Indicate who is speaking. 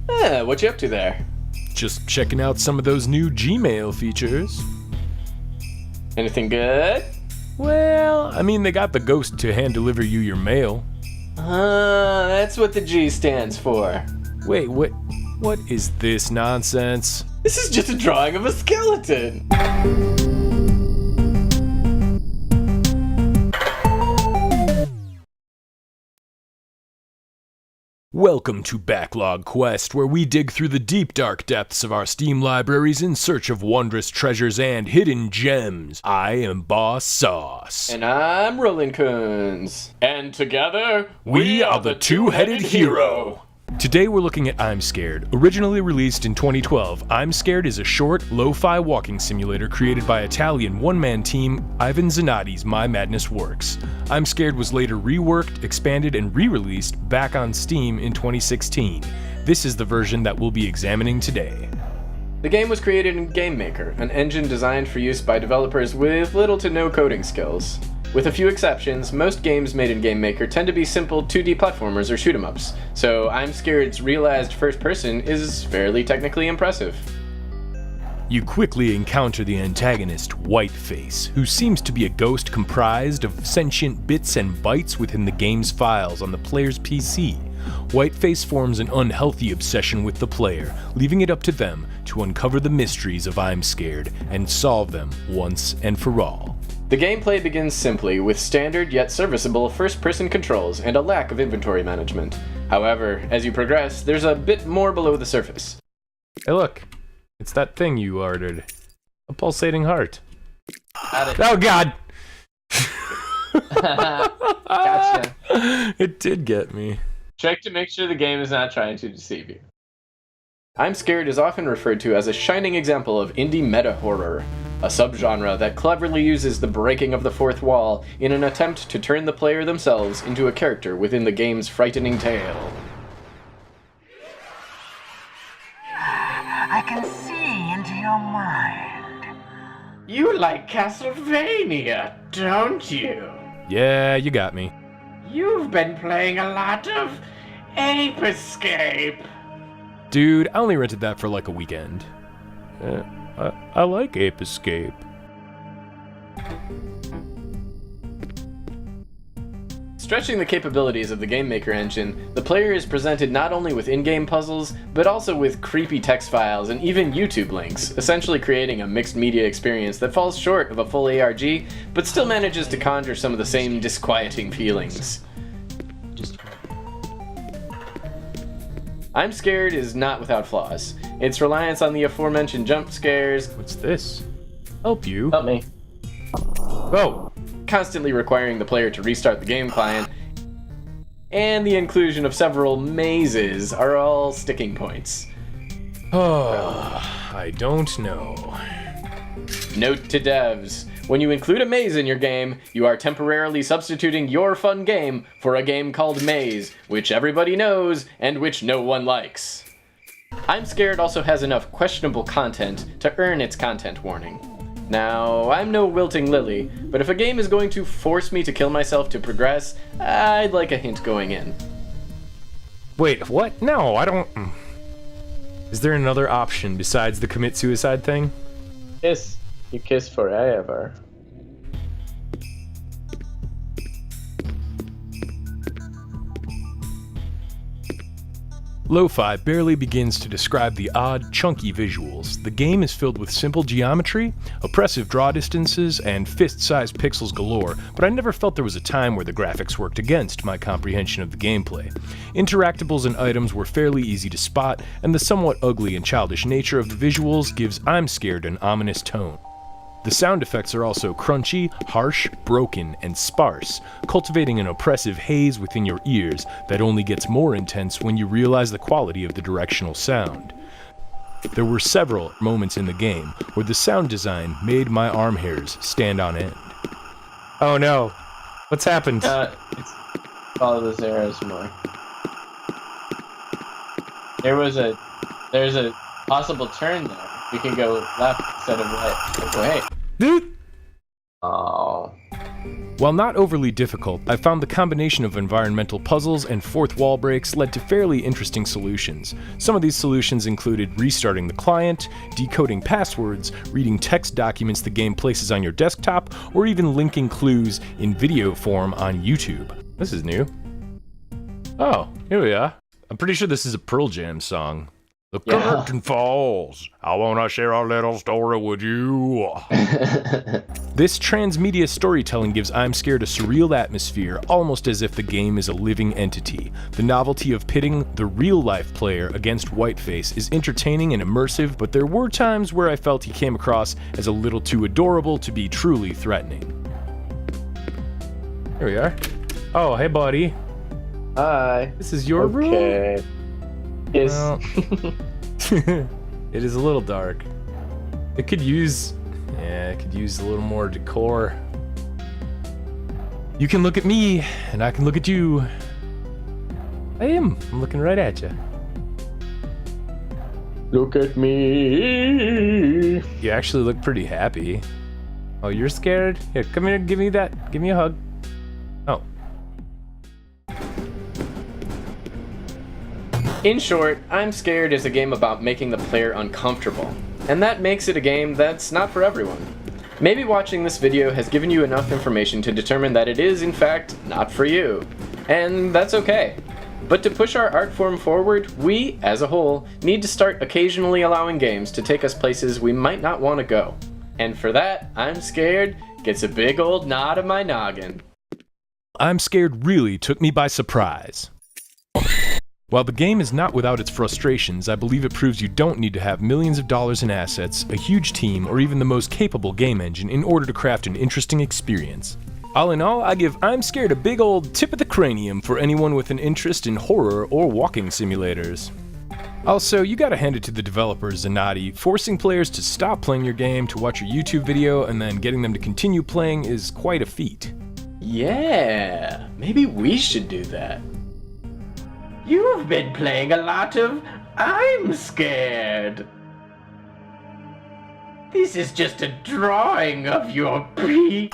Speaker 1: What you up to there?
Speaker 2: Just checking out some of those new Gmail features.
Speaker 1: Anything good?
Speaker 2: Well, I mean, they got the ghost to hand deliver you your mail.
Speaker 1: That's what the G stands for.
Speaker 2: Wait, what is this nonsense?
Speaker 1: This is just a drawing of a skeleton.
Speaker 2: Welcome to Backlog Quest, where we dig through the deep dark depths of our Steam libraries in search of wondrous treasures and hidden gems. I am Boss Sauce.
Speaker 1: And I'm Roland Coons. And together,
Speaker 2: we are the two-headed hero. Today we're looking at IMSCARED. Originally released in 2012, IMSCARED is a short, lo-fi walking simulator created by Italian one-man team Ivan Zanotti's My Madness Works. IMSCARED was later reworked, expanded, and re-released back on Steam in 2016. This is the version that we'll be examining today.
Speaker 1: The game was created in GameMaker, an engine designed for use by developers with little to no coding skills. With a few exceptions, most games made in GameMaker tend to be simple 2D platformers or shoot-'em-ups, so IMSCARED's realized first person is fairly technically impressive.
Speaker 2: You quickly encounter the antagonist, Whiteface, who seems to be a ghost comprised of sentient bits and bytes within the game's files on the player's PC. Whiteface forms an unhealthy obsession with the player, leaving it up to them to uncover the mysteries of IMSCARED and solve them once and for all.
Speaker 1: The gameplay begins simply with standard yet serviceable first-person controls and a lack of inventory management. However, as you progress, there's a bit more below the surface.
Speaker 2: Hey look, it's that thing you ordered. A pulsating heart.
Speaker 1: Got it.
Speaker 2: Oh god!
Speaker 1: Gotcha.
Speaker 2: It did get me.
Speaker 1: Check to make sure the game is not trying to deceive you. IMSCARED is often referred to as a shining example of indie meta-horror, a subgenre that cleverly uses the breaking of the fourth wall in an attempt to turn the player themselves into a character within the game's frightening tale.
Speaker 3: I can see into your mind.
Speaker 1: You like Castlevania, don't you?
Speaker 2: Yeah, you got me.
Speaker 3: You've been playing a lot of Ape Escape.
Speaker 2: Dude, I only rented that for like a weekend. I like Ape Escape.
Speaker 1: Stretching the capabilities of the GameMaker engine, the player is presented not only with in-game puzzles, but also with creepy text files and even YouTube links, essentially creating a mixed media experience that falls short of a full ARG, but still manages to conjure some of the same disquieting feelings. IMSCARED is not without flaws. Its reliance on the aforementioned jump scares,
Speaker 2: What's this? Help you?
Speaker 1: help me,
Speaker 2: Oh!
Speaker 1: constantly requiring the player to restart the game client, and the inclusion of several mazes are all sticking points.
Speaker 2: Oh, I don't know.
Speaker 1: Note to devs, when you include a maze in your game, you are temporarily substituting your fun game for a game called Maze, which everybody knows and which no one likes. IMSCARED also has enough questionable content to earn its content warning. Now, I'm no wilting lily, but if a game is going to force me to kill myself to progress, I'd like a hint going in.
Speaker 2: Wait, what? No, I don't... Is there another option besides the commit suicide thing?
Speaker 1: Kiss. You kiss forever.
Speaker 2: Lo-fi barely begins to describe the odd, chunky visuals. The game is filled with simple geometry, oppressive draw distances, and fist-sized pixels galore, but I never felt there was a time where the graphics worked against my comprehension of the gameplay. Interactables and items were fairly easy to spot, and the somewhat ugly and childish nature of the visuals gives IMSCARED an ominous tone. The sound effects are also crunchy, harsh, broken, and sparse, cultivating an oppressive haze within your ears that only gets more intense when you realize the quality of the directional sound. There were several moments in the game where the sound design made my arm hairs stand on end. Oh no, what's happened?
Speaker 1: Follow those arrows more. There's a possible turn there. We can go left instead of right. Wait.
Speaker 2: Dude!
Speaker 1: Oh.
Speaker 2: While not overly difficult, I found the combination of environmental puzzles and fourth wall breaks led to fairly interesting solutions. Some of these solutions included restarting the client, decoding passwords, reading text documents the game places on your desktop, or even linking clues in video form on YouTube. This is new. Oh, here we are. I'm pretty sure this is a Pearl Jam song. The curtain falls. I wanna share a little story with you. This transmedia storytelling gives I'm Scared a surreal atmosphere, almost as if the game is a living entity. The novelty of pitting the real-life player against Whiteface is entertaining and immersive, but there were times where I felt he came across as a little too adorable to be truly threatening. Here we are. Oh, hey buddy.
Speaker 1: Hi.
Speaker 2: This is your room?
Speaker 1: Okay. Yes.
Speaker 2: Well, it is a little dark. It could use a little more decor. You can look at me, and I can look at you. I'm looking right at you.
Speaker 1: Look at me.
Speaker 2: You actually look pretty happy. Oh, you're scared? Here, come here, give me that. Give me a hug. Oh.
Speaker 1: In short, I'm Scared is a game about making the player uncomfortable, and that makes it a game that's not for everyone. Maybe watching this video has given you enough information to determine that it is, in fact, not for you. And that's okay. But to push our art form forward, we, as a whole, need to start occasionally allowing games to take us places we might not want to go. And for that, I'm Scared gets a big old nod of my noggin.
Speaker 2: I'm Scared really took me by surprise. While the game is not without its frustrations, I believe it proves you don't need to have millions of dollars in assets, a huge team, or even the most capable game engine in order to craft an interesting experience. All in all, I give I'm Scared a big old tip of the cranium for anyone with an interest in horror or walking simulators. Also, you gotta hand it to the developers, Zanati. Forcing players to stop playing your game to watch your YouTube video and then getting them to continue playing is quite a feat.
Speaker 1: Yeah, maybe we should do that.
Speaker 3: You've been playing a lot of I'm Scared. This is just a drawing of your peak.